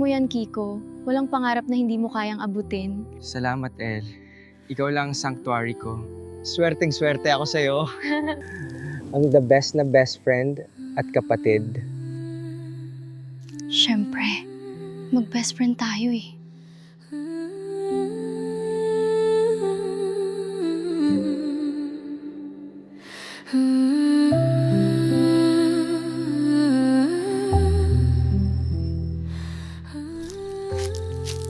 mo yan, Kiko. Walang pangarap na hindi mo kayang abutin. Salamat, El. Ikaw lang ang sanctuary ko. Swerteng-swerte ako sa'yo. Ang the best na best friend at kapatid. Siyempre, mag-best friend tayo eh.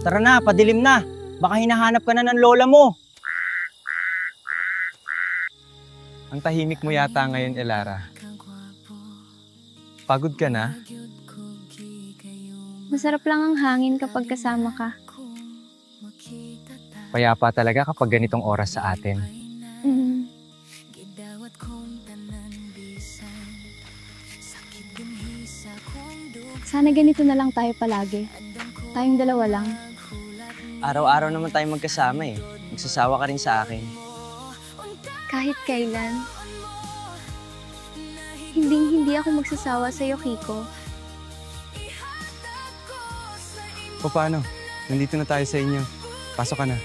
Tara na, padilim na. Baka hinahanap ka na ng lola mo. Ang tahimik mo yata ngayon, Elara. Pagod ka na? Masarap lang ang hangin kapag kasama ka. Payapa talaga kapag ganitong oras sa atin. Sana ganito na lang tayo palagi. Tayong dalawa lang. Araw-araw naman tayo magkasama eh. Magsasawa ka rin sa akin. Kahit kailan. Hindi ako magsasawa sa'yo, Kiko. Paano? Nandito na tayo sa inyo. Pasok ka na.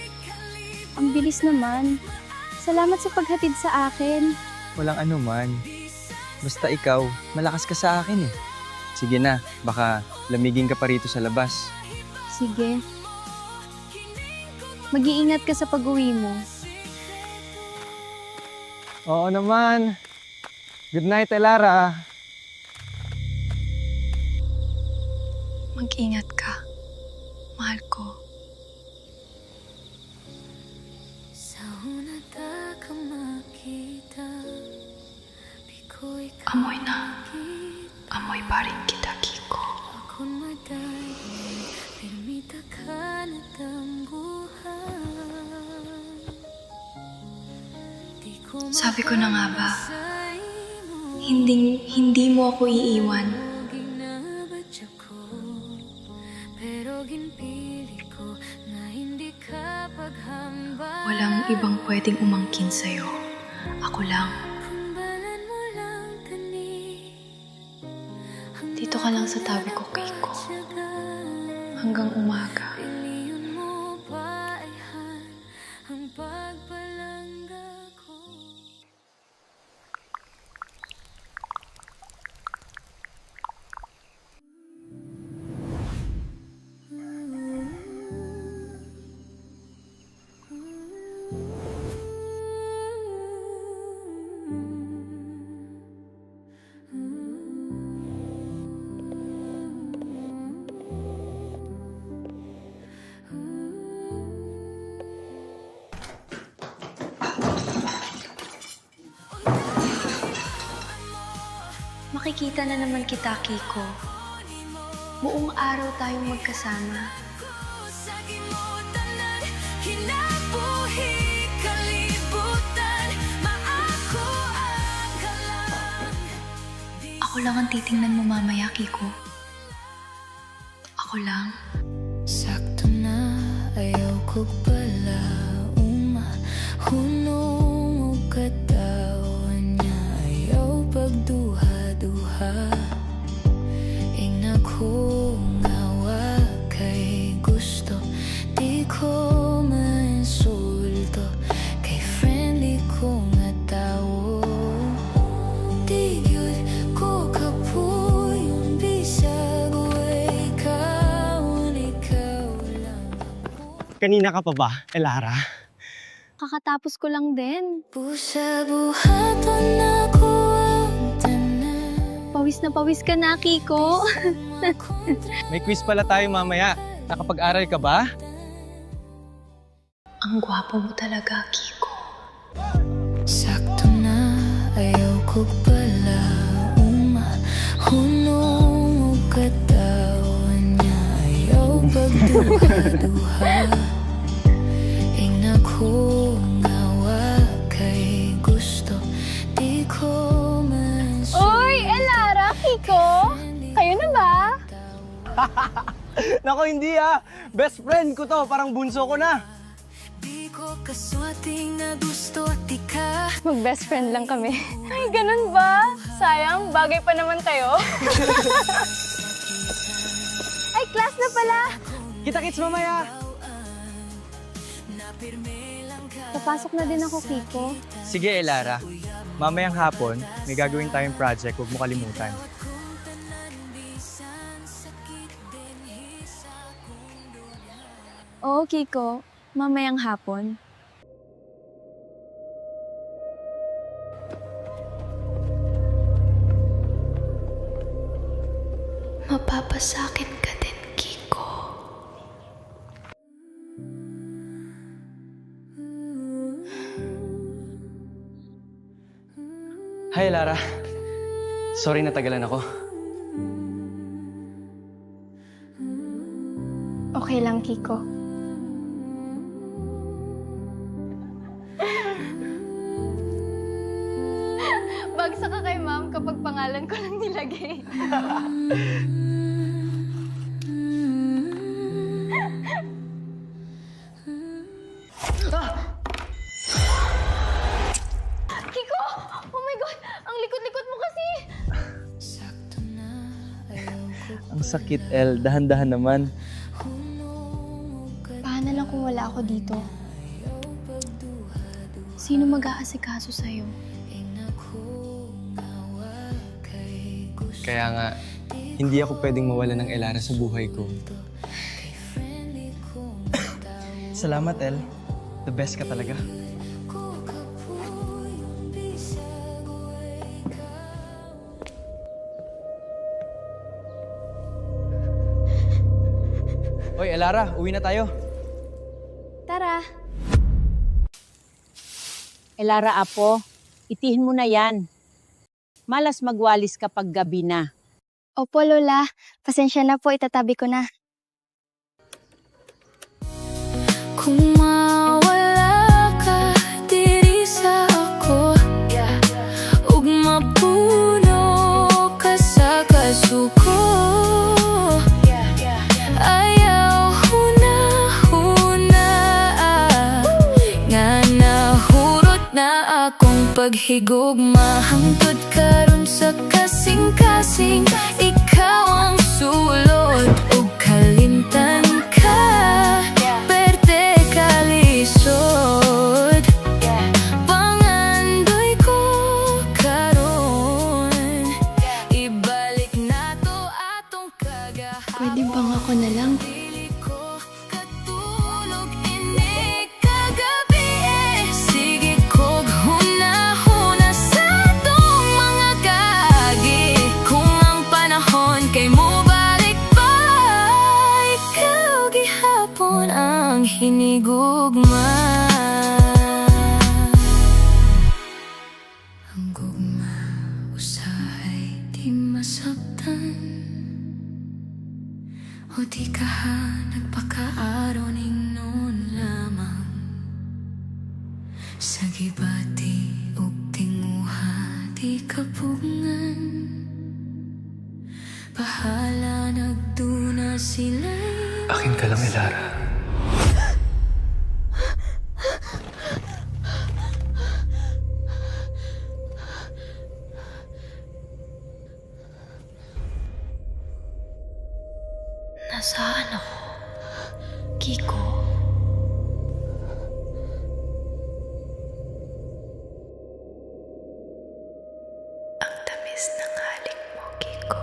Ang bilis naman. Salamat sa paghatid sa akin. Walang anuman. Basta ikaw, malakas ka sa akin eh. Sige na, baka lamigin ka pa rito sa labas. Sige. Mag-iingat ka sa pag-uwi mo. Oo naman. Good night, Elara. Mag-ingat ka. Mahal ko. Amoy na. Amoy pa rin kita, Kiko. Sabi ko na nga ba, hindi mo ako iiwan. Walang ibang pwedeng umangkin sa'yo. Ako lang. Dito ka lang sa tabi ko, Kiko. Hanggang umaga. Makikita na naman kita, Kiko. Buong araw tayong magkasama. Ako lang ang titingnan mo mamaya, Kiko. Ako lang. Sakto na, ayaw ko pala hunong o katawan niya. Ayaw pagduha-duha. Ingna ko ngawa kay gusto. Di ko mainsulto kay friendly ko nga tao. Di yun ko kapuyon bisag ikaw lang ako. Kanina ka pa ba, Elara? Kakatapos ko lang din. Busa-buhaton ako ang tanan. Pawis na pawis ka na, Kiko. May quiz pala tayo mamaya. Nakapag-aral ka ba? Ang gwapo mo talaga, Kiko. Sakto na, ayaw ko pala hunong o katawan niya. Ayaw pagduha-duha. Ingna ko ngawa kay gusto. Di ko Uy, Elara, Kiko! Kayo na ba? Nako, hindi ah. Best friend ko to, parang bunso ko na. Di ko kaswati nga gusto at di ka. Mag-best friend lang kami. Ay, ganun ba? Sayang, bagay pa naman kayo. Ay, class na pala! Kita-kits mamaya! Papasok na din ako, Kiko. Sige, Elara. Mamayang hapon, may gagawin tayong project. Huwag mo kalimutan. Oo, Kiko. Mamayang hapon. Mapapasakit ka din, Kiko. Hi, Lara. Sorry natagalan ako. Okay lang, Kiko. Bagsak ka kay ma'am kapag pangalan ko lang nilagay. Kiko! Oh my God! Ang likot-likot mo kasi! Ang sakit, El. Dahan-dahan naman. Paano lang kung wala ako dito? Sino mag-aasikaso sa'yo? Kaya nga, hindi ako pwedeng mawala ng Elara sa buhay ko. Salamat, El. The best ka talaga. Oy, Elara, uwi na tayo. Tara! Elara, apo, itihin mo na yan. Malas magwalis kapag gabi na. Opo, Lola. Pasensya na po, itatabi ko na. Kung mawala ka diri sa ako, ug mapuno ka sa kasuko, ayaw huna-huna nga nahurot na akong paghigugma hangtod karon sa kasing-kasing. Ikaw ang sulod ug kalimtan ka, perte kalisod. Pangandoy ko karon, ibalik na to atong kagahapon. Pwede bang ako na lang? Dili ko katulog ini kagabi sige kog huna-huna sa atong mga kaagi. Kung ang panahon kay mo balik pa, ikaw gihapon ang hinigugma. Ang gugma usahay di masabtan, o di ka nagpakaaraw ning noon lamang. Sa gibati ug tinguha di kapungan, bahala nagduna sila'y Akin ka lang, Elara. nasaan ako, Kiko? Ang tamis ng halik mo, Kiko.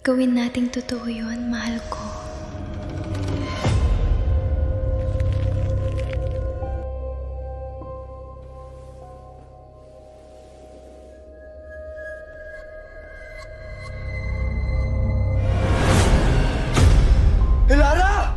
Gawin nating totoo yun, mahal ko. Elara!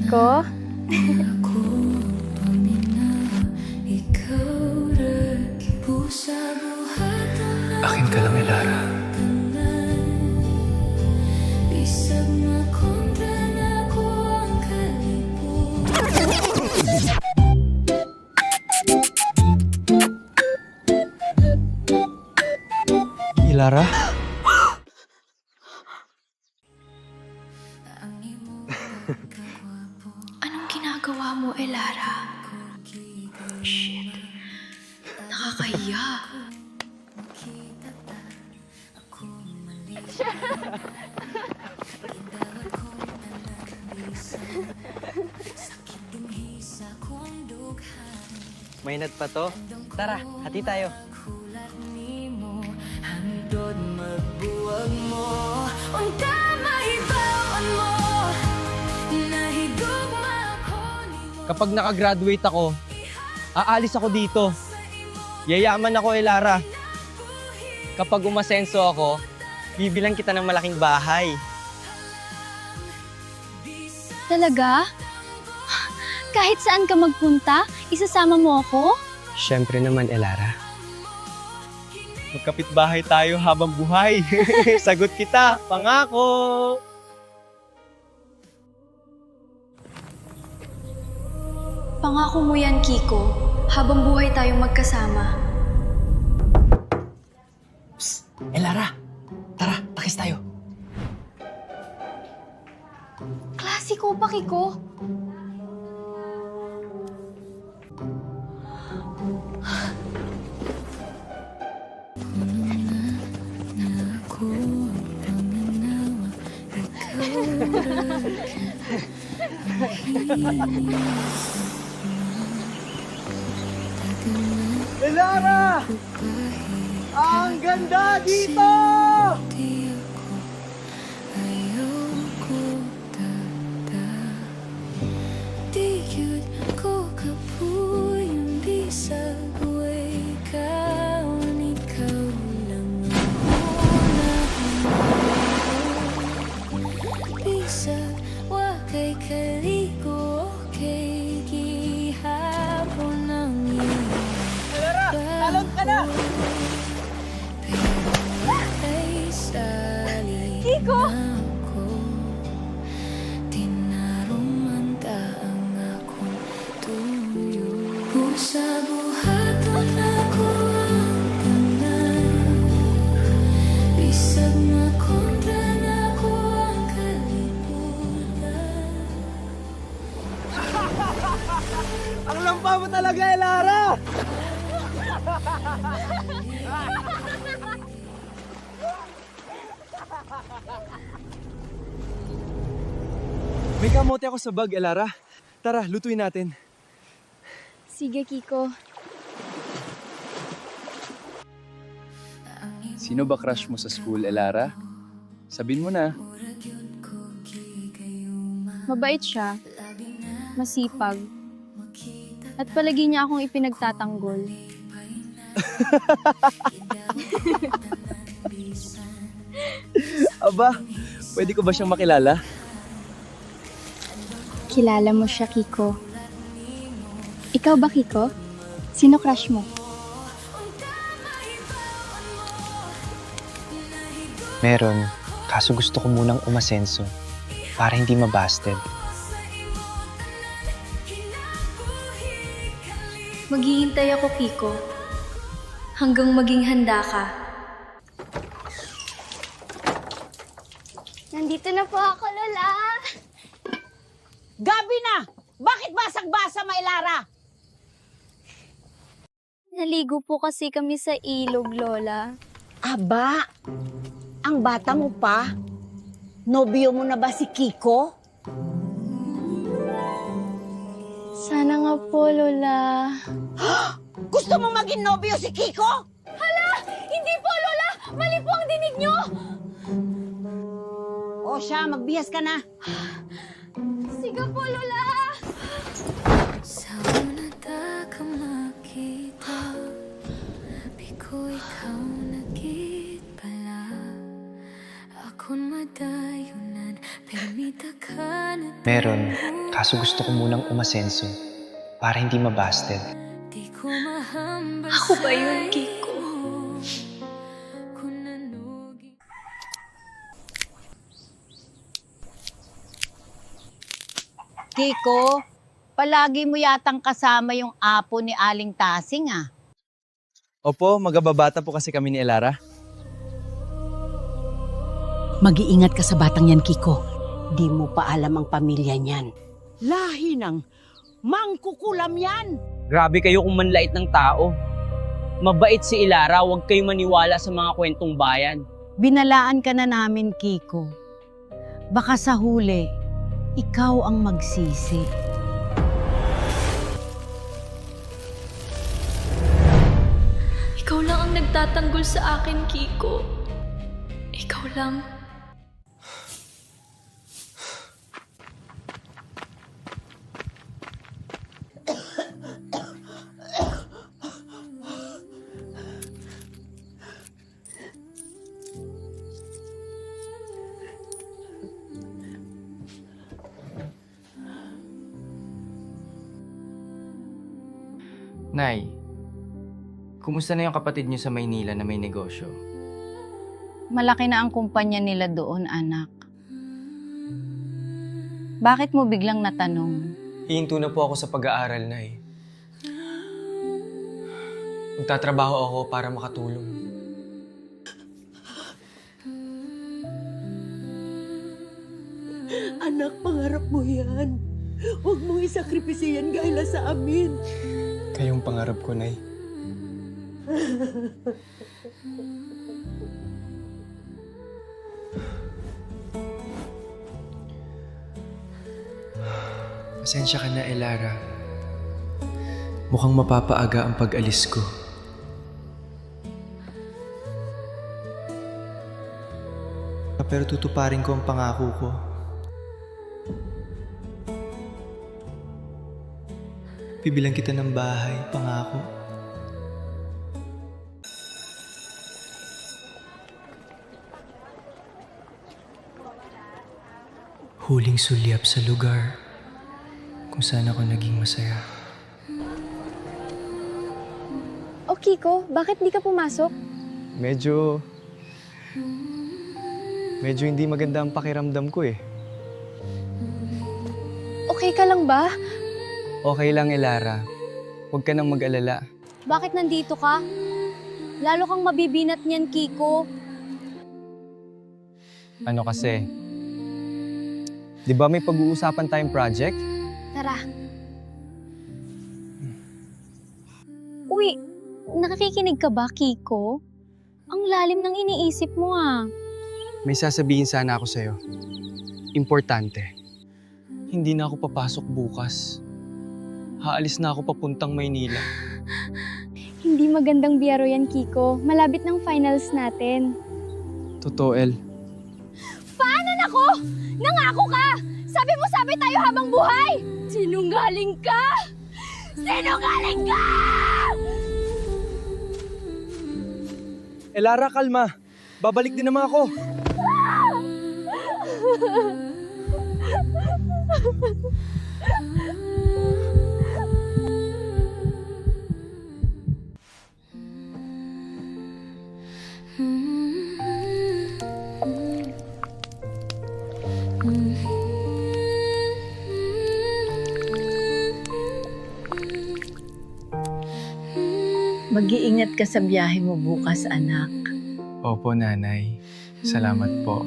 Kiko. Ako paminaw, ikaw rin pusa buhat ang Akin ka lang, Elara. bisag na kontra na ko ang kaliputan. Elara? Anong ginagawa mo, Elara? Shit. Nakakahiya. Mainat pa to. Tara, hati tayo. Handod magbuwag mo. Unta mahibawan mo. Nahigugma ako ni mo. Kapag nakagraduate ako, aalis ako dito. Yayaman ako, Elara. Kapag umasenso ako, bibilang kita ng malaking bahay. Talaga? Kahit saan ka magpunta, isasama mo ako? Siyempre naman, Elara. Magkapit-bahay tayo habang buhay. Sagot kita, pangako! Pangako mo yan, Kiko. Habang buhay tayong magkasama. Elara! Tara, pakis tayo. Klasiko pa, Kiko. Ako paminaw, ikaw Elara! Ang ganda dito! di ako ayoko tata. Di yun ko kapuyong bisag way kaon ikaw lang ang bisag wa kay kaligo kay gihapon ang iyong talon ka na! Kiko! Tinarumanta ang akong tuyo. Pusa buhaton ako ang tanan. Bisag na kontra na ko ang kaliputan. Ang lampa mo talaga, Elara! May kamote ako sa bag, Elara. Tara, lutuin natin. Sige, Kiko. Sino ba crush mo sa school, Elara? Sabihin mo na. Mabait siya. Masipag. At palagi niya akong ipinagtatanggol. Aba, pwede ko ba siyang makilala? Kilala mo siya, Kiko. Ikaw ba, Kiko? Sino crush mo? Meron, kaso gusto ko munang umasenso para hindi mabasted. Maghihintay ako, Kiko. Hanggang maging handa ka. Nandito na po ako, Lola. Gabi na! Bakit basag-basa, Mailara? Naligo po kasi kami sa ilog, Lola. Aba, ang bata mo pa? Nobyo mo na ba si Kiko? Sana nga po, Lola. Gusto mo maging nobyo si Kiko? Hindi po, Lola! Mali po ang dinig niyo! O siya, magbihas ka na. Sige po, Lola! Sa una ka makita, di ko ikaw nagit pala. Ako'y madayunan, permita ka na Meron, Kaso gusto ko munang umasenso para hindi mabasted. Ako ba yun, Kiko? Kiko, palagi mo yatang kasama yung apo ni Aling Tasing ah. Opo, magababata po kasi kami ni Elara. Mag-iingat ka sa batang yan, Kiko. Di mo pa alam ang pamilya niyan. Lahi ng mangkukulam yan! Grabe kayo kung manlait ng tao. Mabait si Ilara, huwag kayo maniwala sa mga kwentong bayan. Binalaan ka na namin, Kiko. Baka sa huli, ikaw ang magsisi. Ikaw lang ang nagtatanggol sa akin, Kiko. Ikaw lang. Nay, kumusta na yung kapatid niyo sa Maynila na may negosyo? Malaki na ang kumpanya nila doon, anak. Bakit mo biglang natanong? Hihinto na po ako sa pag-aaral, Nay. Magtatrabaho ako para makatulong. Anak, pangarap mo yan. Huwag mong isakripisyo yan gayla sa amin. Kayong pangarap ko, Nay. Pasensya ka na, Elara. Mukhang mapapaaga ang pag-alis ko. Pero tutuparin ko ang pangako ko. Bibilang kita ng bahay, pangako. Huling sulyap sa lugar kung saan ako naging masaya. O Kiko, bakit di ka pumasok? Medyo hindi maganda ang pakiramdam ko eh. Okay ka lang ba? Okay lang, Elara. Huwag ka nang mag-alala. Bakit nandito ka? Lalo kang mabibinat niyan, Kiko. Ano kasi? Di ba may pag-uusapan tayong project? Tara. Uy, nakikinig ka ba, Kiko? Ang lalim ng iniisip mo ah. May sasabihin sana ako sa'yo. Importante. Hindi na ako papasok bukas. Haalis na ako papuntang Maynila. Hindi magandang biyaro yan, Kiko. Malapit ng finals natin. Totoo, El. Paanan ako! Nangako ka! Sabi mo sabi tayo habang buhay! Sinungaling ka! Sinungaling ka! Elara, kalma. Babalik din naman ako. Mag-iingat ka sa biyahe mo bukas, anak. Opo, Nanay. Salamat po.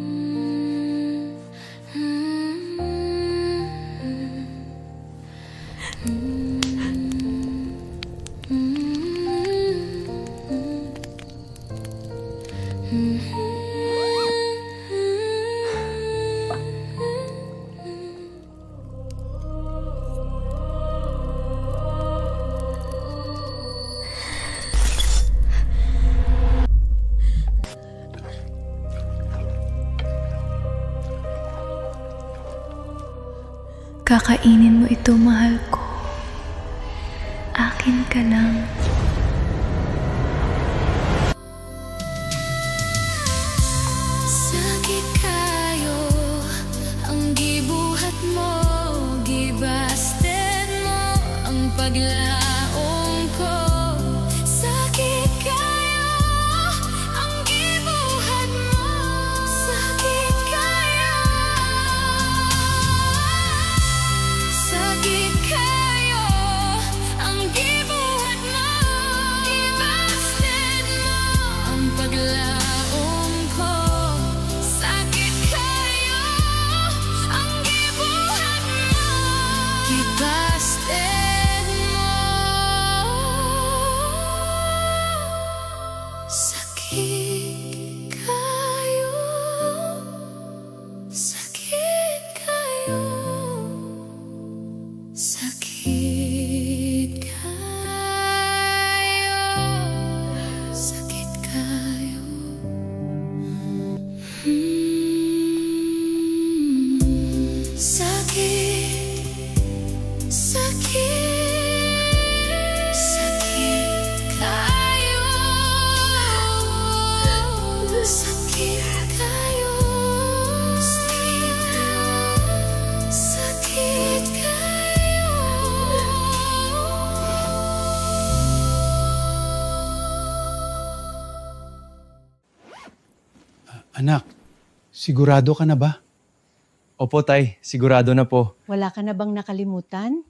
Kakainin mo ito, mahal ko. Akin ka lang. Sakit kayo ang gibuhat mo, giba paglaong ko. Sakit kayo ang gibuhat mo. Sakit kayo. Sakit kayo ang gibuhat mo. Ibasted mo ang paglaong ko. Sakit kayo ang gibuhat mo. Ibasted mo. Sakit kayo. Sakit kayo. Sakit kayo. Sakit kayo. Sakit. Sakit. Sakit kayo. Sakit kayo. Sakit kayo. Anak, sigurado ka na ba? Opo, Tay. Sigurado na po. Wala ka na bang nakalimutan?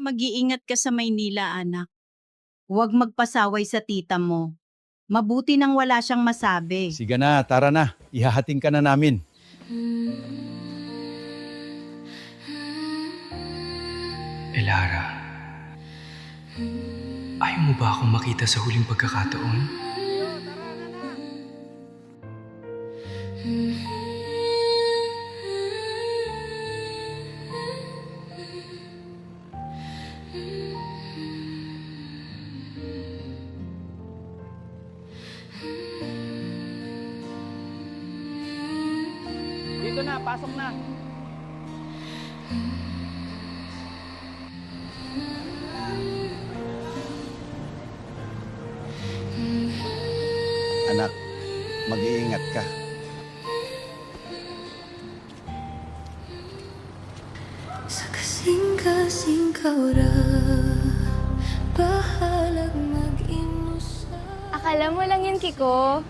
Mag-iingat ka sa Maynila, anak. Huwag magpasaway sa tita mo. Mabuti nang wala siyang masabi. Sige na, tara na. Ihahating ka na namin. Elara, ayaw mo ba akong makita sa huling pagkakataon? Dito na, pasok na. Anak, mag-iingat ka. Sa kasing-kasing kaura, bahalag mag-inusa. Akala mo lang yun, Kiko.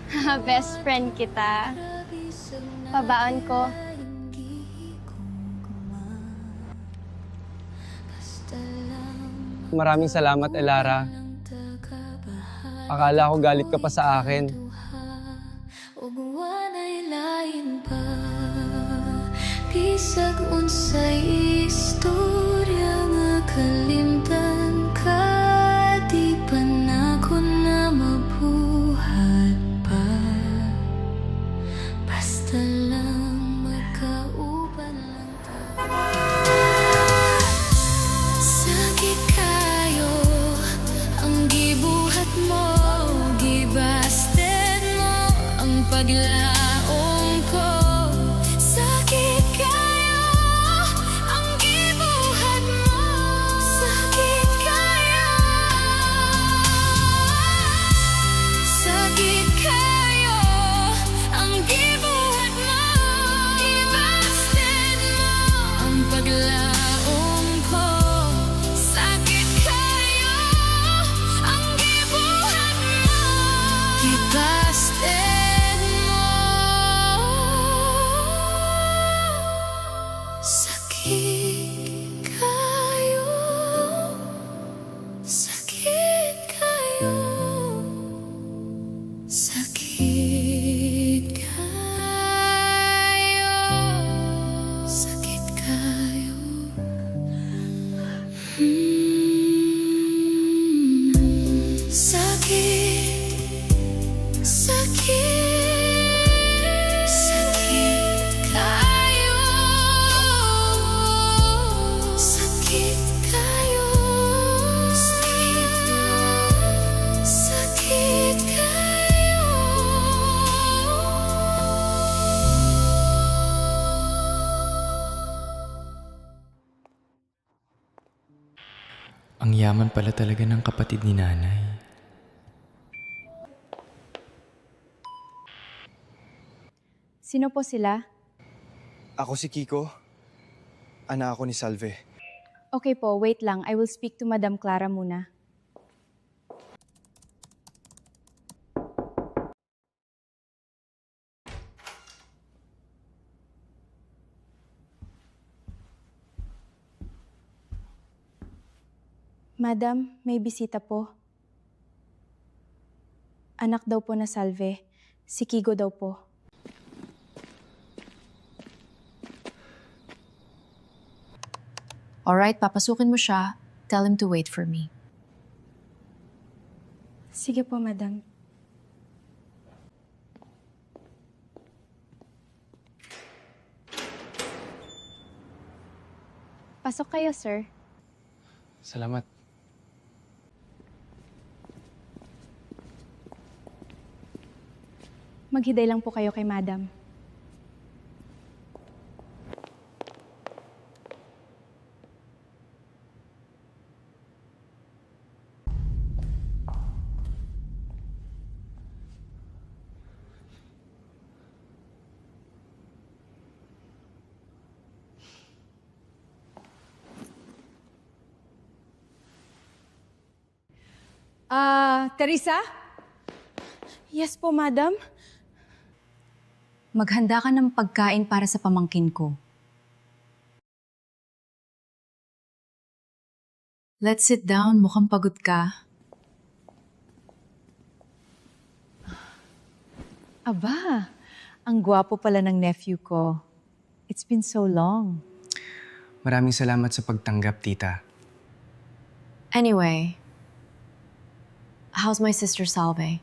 Best friend kita. Pabaon ko. Maraming salamat, Elara. Akala ko galit ka pa sa akin. Ug walay lain pa. Bisag unsay istorya nga kalimtan ka, di pa nako na mabuhat pa. Basta lang magkauban lang ta. Sakit kayo ang gibuhat mo. Gibasted mo ang paglaong ko. Sakit kayo ang gibuhat mo. Sakit kayo. Sakit kayo ang gibuhat mo. Ibasted mo ang paglaong ko. Sakit kayo ang gibuhat mo. Ibasted mo. Sakit kayo. Sakit kayo. Sakit kayo. Sakit kayo. Sakit. Sakit. Sakit kayo. Sakit kayo. Sakit kayo. Ang yaman pala talaga ng kapatid ni nanay. Sino po sila? Ako si Kiko. Anak ako ni Salve. Okay po, wait lang. I will speak to Madam Clara muna. Madam, may bisita po. Anak daw po na Salve. Si Kigo daw po. Alright, papasukin mo siya. Tell him to wait for me. Sige po, madam. Pasok kayo, sir. Salamat. Maghiday lang po kayo kay madam. Teresa? Yes po, madam. Maghanda ka ng pagkain para sa pamangkin ko. Let's sit down. Mukhang pagod ka. Aba, ang gwapo pala ng nephew ko. It's been so long. Maraming salamat sa pagtanggap, tita. Anyway, how's my sister Salve?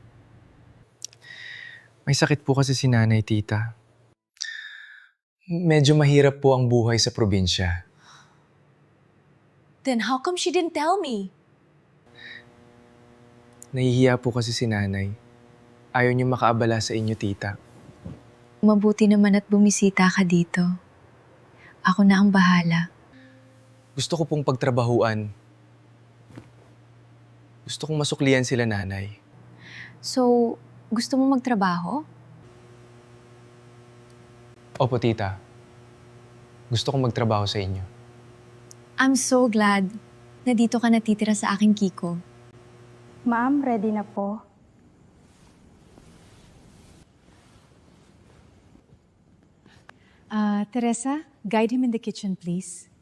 May sakit po kasi si nanay, tita. Medyo mahirap po ang buhay sa probinsya. Then how come she didn't tell me? Nahihiya po kasi si nanay. Ayaw niyo makaabala sa inyo, tita. Mabuti naman at bumisita ka dito. Ako na ang bahala. Gusto ko pong pagtrabahuan. Gusto kong masuklian sila nanay. So, gusto mo magtrabaho? Opo, tita. Gusto kong magtrabaho sa inyo. I'm so glad na dito ka natitira sa aking Kiko. Ma'am, ready na po. Teresa, guide him in the kitchen, please.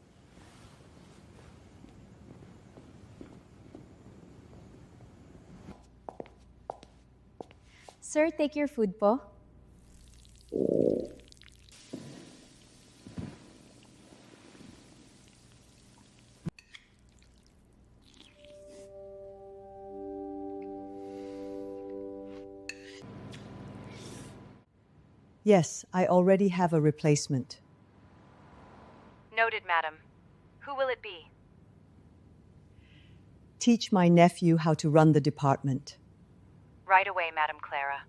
Sir, take your food po. Yes, I already have a replacement. Noted, madam. Who will it be? Teach my nephew how to run the department. Right away, Madam Clara.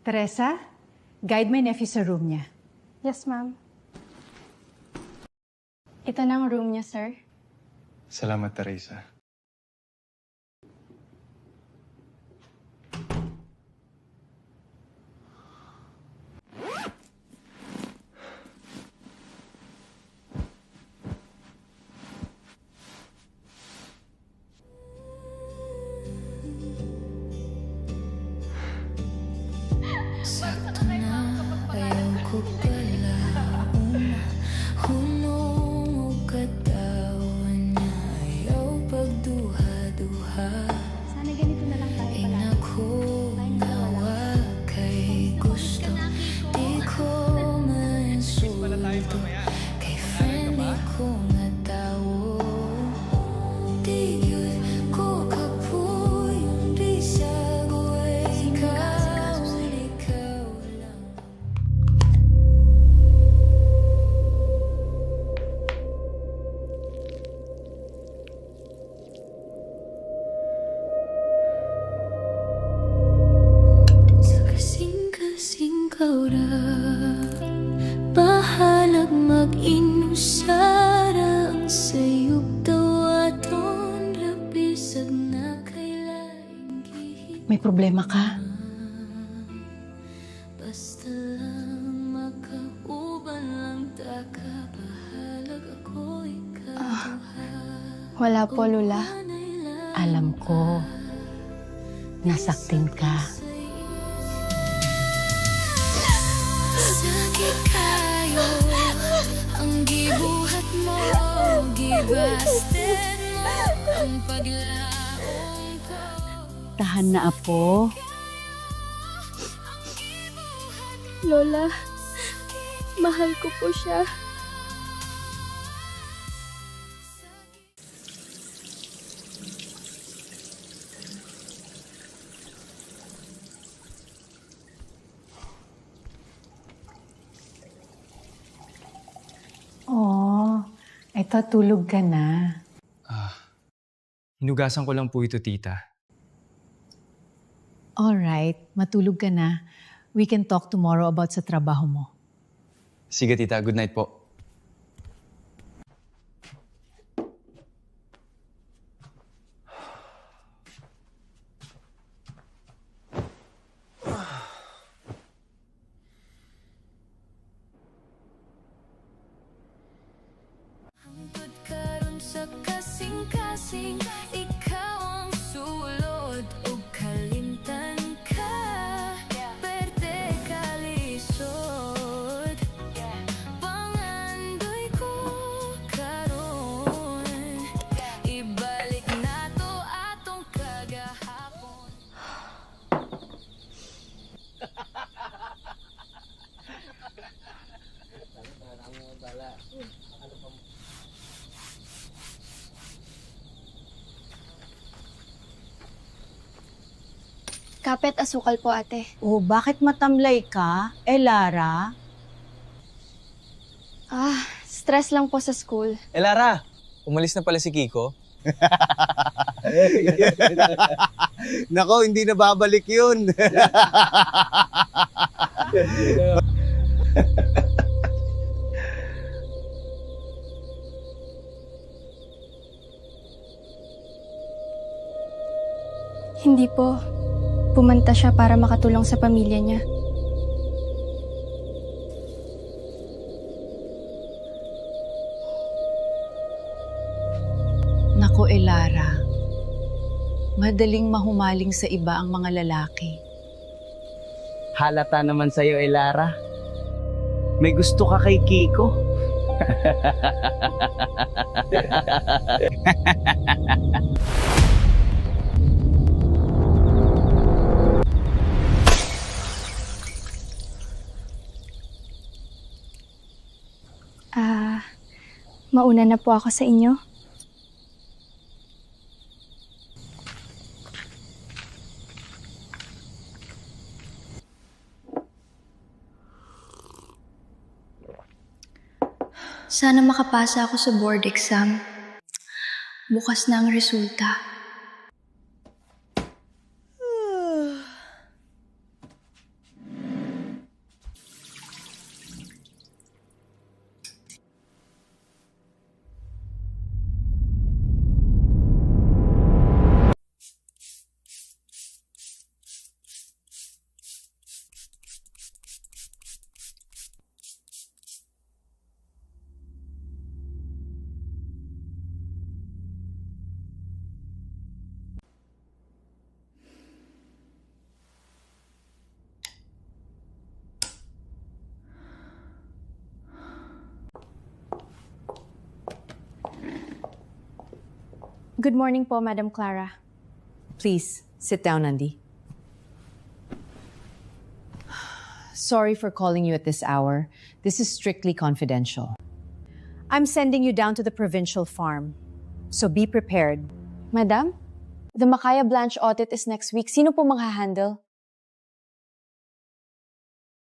Teresa, guide my nephew sa room niya. Yes, ma'am. Ito na ang room niya, sir. Salamat, Teresa. Sana ganito na lang tayo Kasing-kasing kaura, bahalag mag-inusara ang sayup tawaton, rapisag na kailaing gihit. May problema ka? Basta lang makauban lang takabahalag ako Wala po, Lula. Alam ko, nasaktin ka. Sakit kayo ang gibuhat mo, gibasted mo ang paglaong ko. Tahan na, Apo. Lola, mahal ko po siya. Oo, eto tulog ka na. Hinugasan ko lang po ito, tita. Alright, matulog ka na. We can talk tomorrow about sa trabaho mo. Sige, tita. Good night po. Hangtod karon sa kasing-kasing, ikaw ang sulod o kalimtan ka. Perde ka lisod, pangandoy ko karon. Ibalik na to atong kagahapon. Kapet asukal po, ate. Oh, bakit matamlay ka? Lara? Stress lang po sa school. Lara, umalis na pala si Kiko. Nako, hindi na babalik yun. Hindi po. Pumanta siya para makatulong sa pamilya niya. Nako, Lara. Madaling mahumaling sa iba ang mga lalaki. Halata naman sa'yo, Lara. May gusto ka kay Kiko. Mauna na po ako sa inyo. Sana makapasa ako sa board exam. Bukas na ang resulta. Good morning po, Madam Clara. Please, sit down, Andy. Sorry for calling you at this hour. This is strictly confidential. I'm sending you down to the provincial farm. So be prepared. Madam, the Makaya Blanche audit is next week. Sino po magha-handle?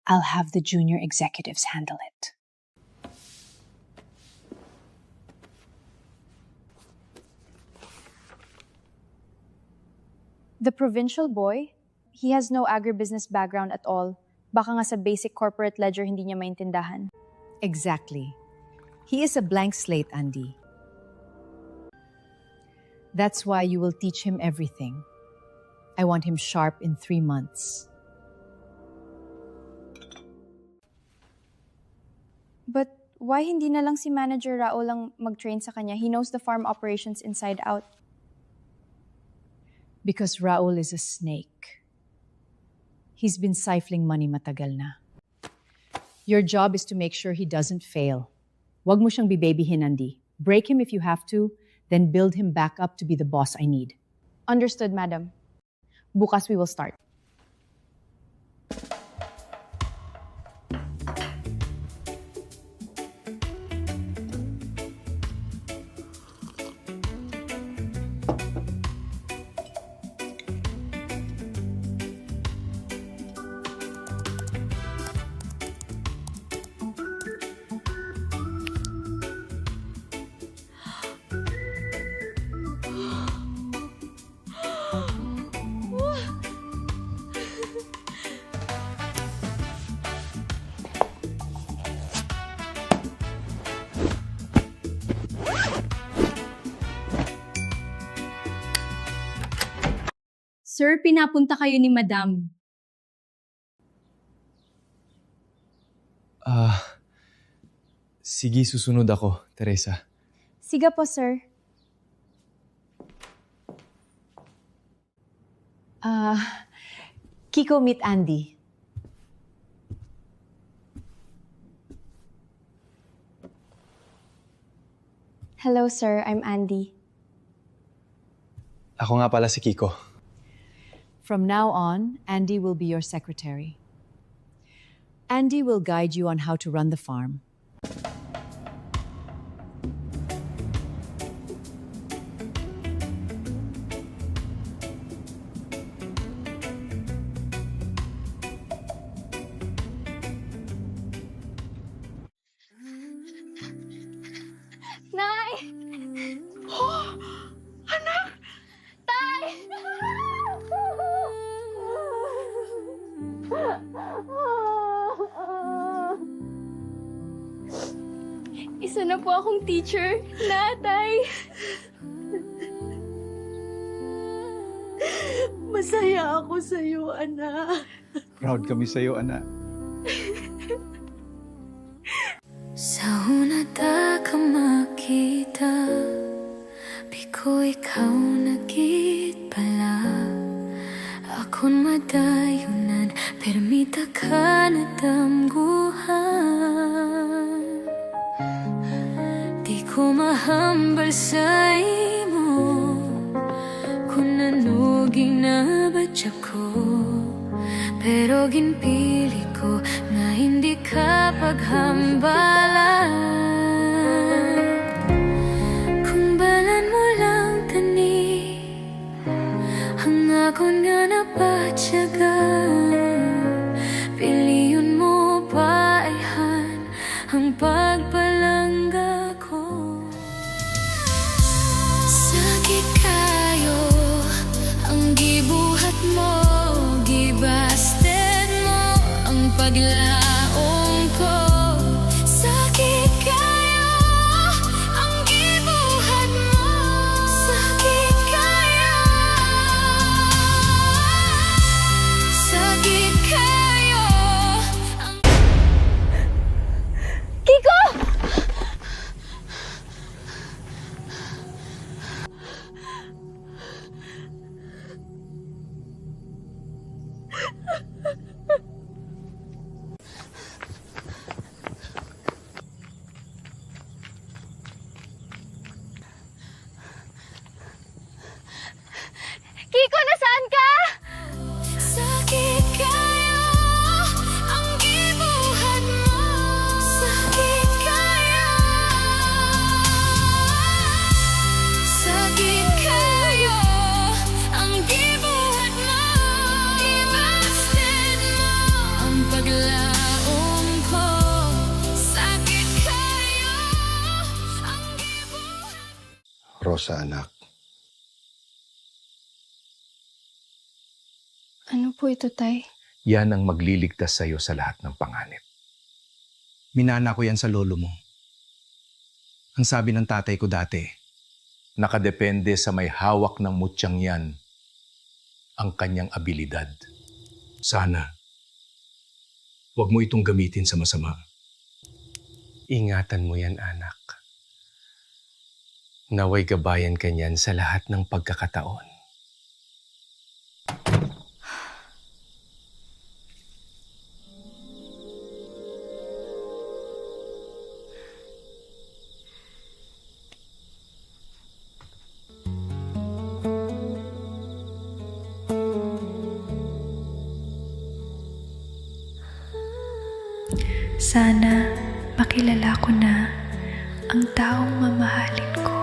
I'll have the junior executives handle it. The provincial boy? He has no agribusiness background at all. Baka nga sa basic corporate ledger hindi niya maintindahan. Exactly. He is a blank slate, Andy. That's why you will teach him everything. I want him sharp in 3 months. Why hindi na lang si Manager Raul lang mag-train sa kanya? He knows the farm operations inside out. Because Raul is a snake. He's been siphoning money matagal na. Your job is to make sure he doesn't fail. Wag mo siyang bibabyhin, Andy. Break him if you have to, then build him back up to be the boss I need. Understood, madam. Bukas we will start. Sir, pinapunta kayo ni Madam. Sige, susunod ako, Teresa. Siga po, sir. Kiko, meet Andy. Hello, sir. I'm Andy. Ako nga pala si Kiko. From now on, Andy will be your secretary. Andy will guide you on how to run the farm. Nay! Anak! Tay! Isa na po akong teacher, Natay. Masaya ako sa'yo, anak. Proud kami sa'yo, anak. Sa una da ka makita, biko ikaw nagit pala. Ako'n madayunan, permita ka na damguhan. Di ko mahambal sa imo, kung ano ginabadya ko. Pero ginpili ko na hindi ka paghambalan. Kung balan mo lang tani, ang akon nga napatyaga. Piliyon mo paayhan ang pagpalangga ko. Sakit kayo ang gibuhat mo, gibasted mo ang paglaong ko. Sakit kayo ang gibuhat mo, sakit kayo. Sakit kayo ang... Kiko! Kiko, nasaan ka? Sakit kayo ang gibuhat mo, sakit kayo. Sakit kayo ang gibuhat mo, ibasted mo ang paglaong ko. Sakit kayo ang gibuhat. Rosa, anak. Ano po ito, Tay? Yan ang magliligtas sa'yo sa lahat ng panganib. Minana ko yan sa lolo mo. Ang sabi ng tatay ko dati, Nakadepende sa may hawak ng mutyang yan ang kanyang abilidad. sana, huwag mo itong gamitin sa masama. Ingatan mo yan, anak. Naway gabayan ka niyan sa lahat ng pagkakataon. Sana makilala ko na ang taong mamahalin ko.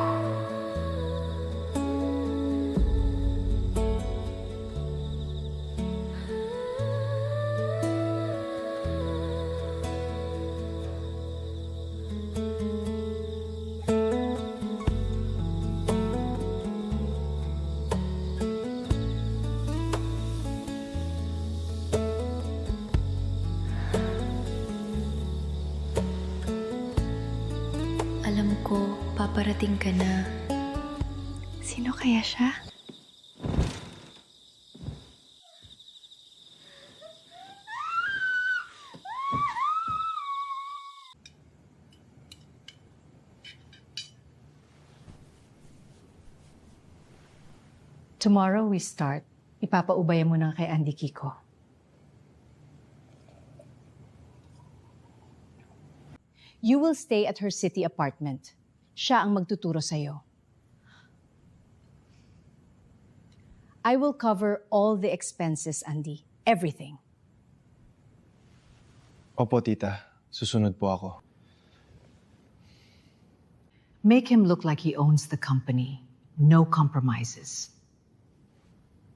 Alam ko, paparating ka na. Sino kaya siya? Tomorrow we start. Ipapaubayan mo na kay Andy Kiko. You will stay at her city apartment. Siya ang magtuturo sa'yo. I will cover all the expenses, Andy. Everything. Opo, tita. Susunod po ako. Make him look like he owns the company. No compromises.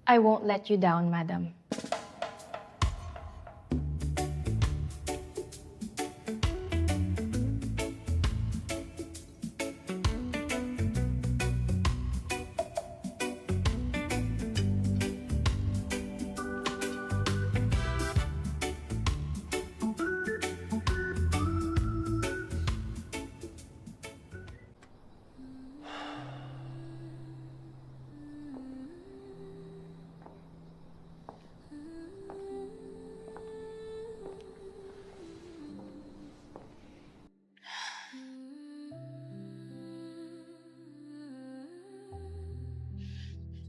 I won't let you down, madam.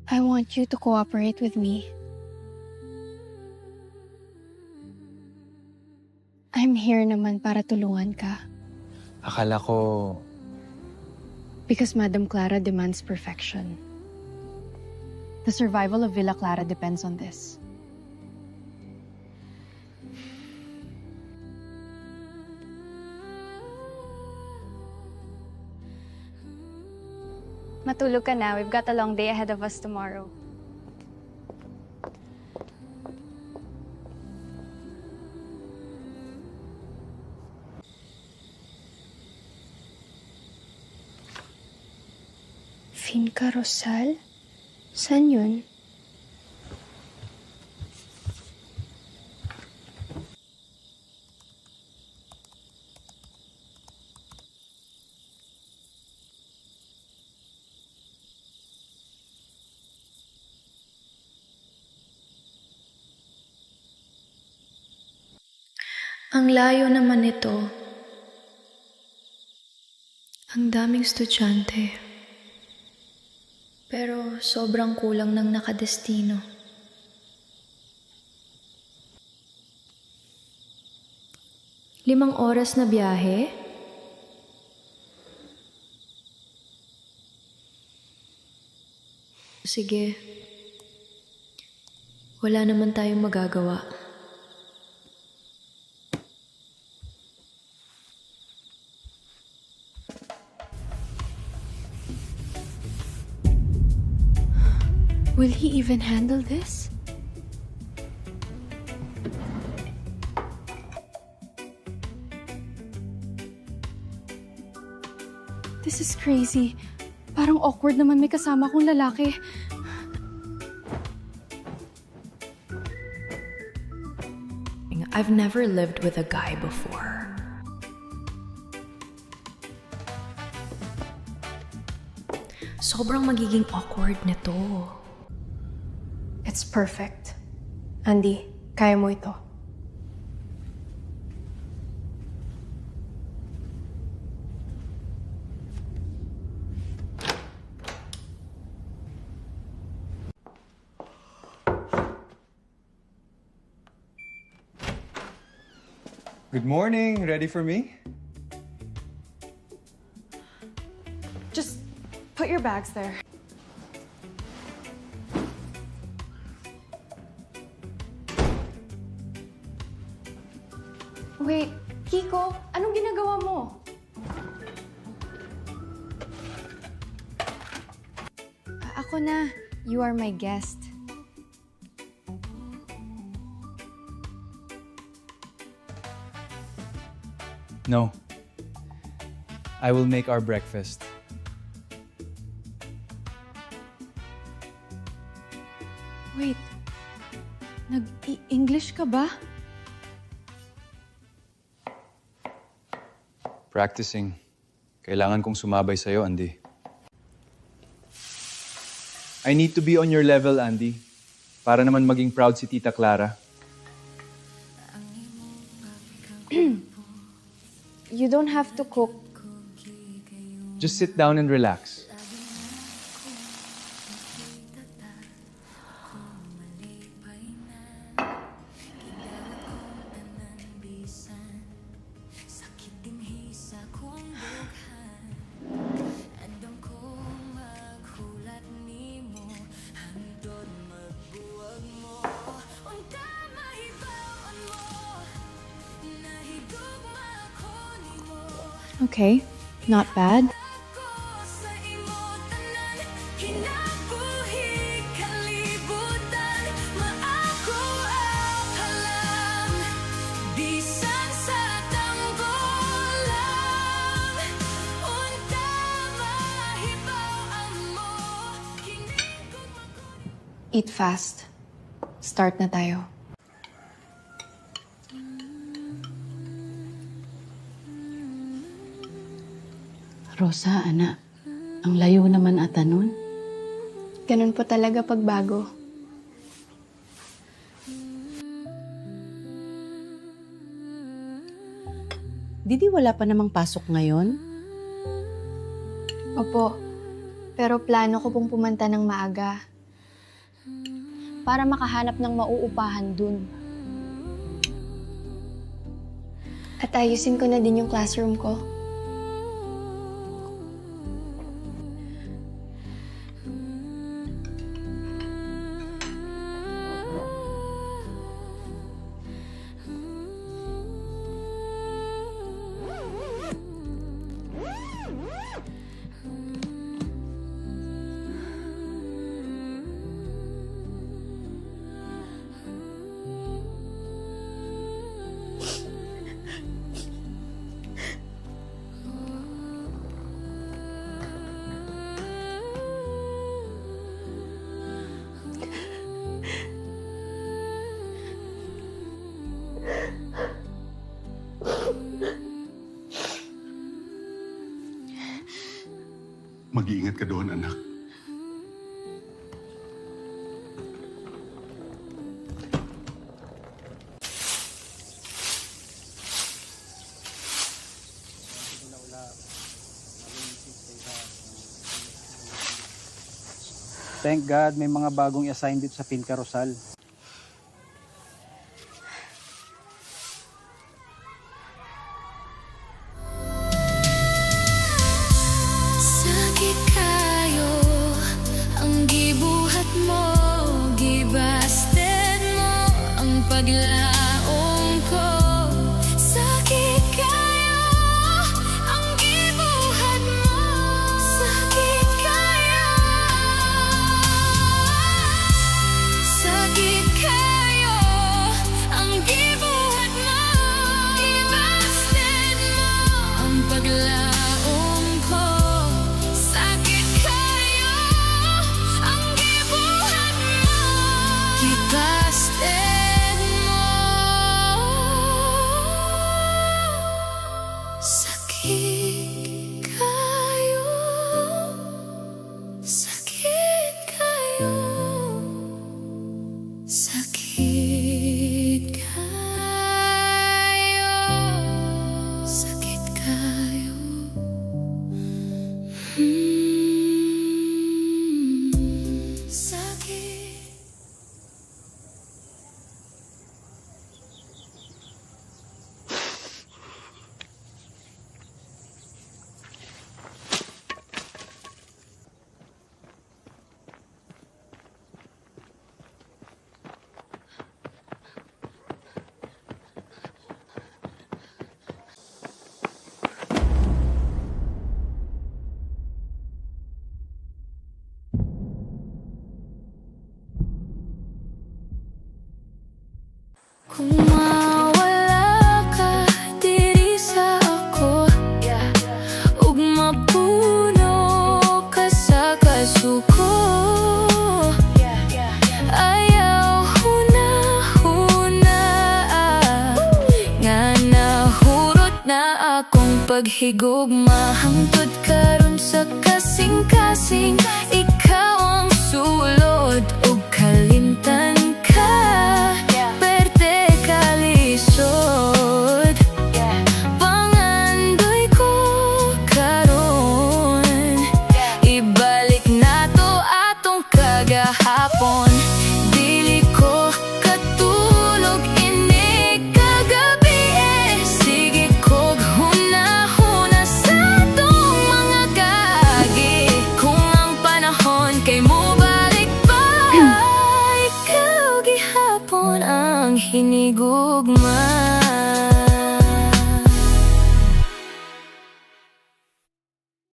I want you to cooperate with me. I'm here naman para tulungan ka. Akala ko Because Madam Clara demands perfection. The survival of Villa Clara depends on this. Matulog ka na. We've got a long day ahead of us tomorrow. Finca Rosal? Saan yun? Ang layo naman nito. Ang daming estudyante. Pero sobrang kulang ng nakadestino. Limang oras na biyahe? Sige. Wala naman tayong magagawa. Will he even handle this? This is crazy. Parang awkward naman may kasama kong lalaki. I've never lived with a guy before. Sobrang magiging awkward nito. It's perfect. Andy, kaya mo ito. Good morning. Ready for me? Just put your bags there. Wait, Kiko, anong ginagawa mo? Ako na. You are my guest. No. I will make our breakfast. Wait, nag-English ka ba? Practicing. Kailangan kong sumabay sa'yo, Andy. I need to be on your level, Andy. Para naman maging proud si Tita Clara. You don't have to cook. Just sit down and relax. Okay, not bad. Eat fast. Start na tayo. Rosa, anak, ang layo naman ata nun. Ganun po talaga pagbago. Didi, wala pa namang pasok ngayon? Opo, pero plano ko pong pumunta ng maaga para makahanap ng mauupahan dun. At ayusin ko na din yung classroom ko. Mag-iingat ka doon, anak. Thank God, may mga bagong i-assign dito sa Pinka Rosal. Sakit kayo ang gibuhat mo, gibasted mo ang paglaong ko. Sakit kayo ang gibuhat mo, sakit kayo. Sakit paghigugma hangtod karon sa kasing-kasing. Ikaw ang sulod ug kalimtan ka, perte kalisod. Pangandoy ko karon, ibalik nato atong kagahapon. Dili ko katulog ini kagabi sige kog huna-huna sa atong mga kaagi. Kung ang panahon kay mo balik pa, ikaw gihapon ang hinigugma.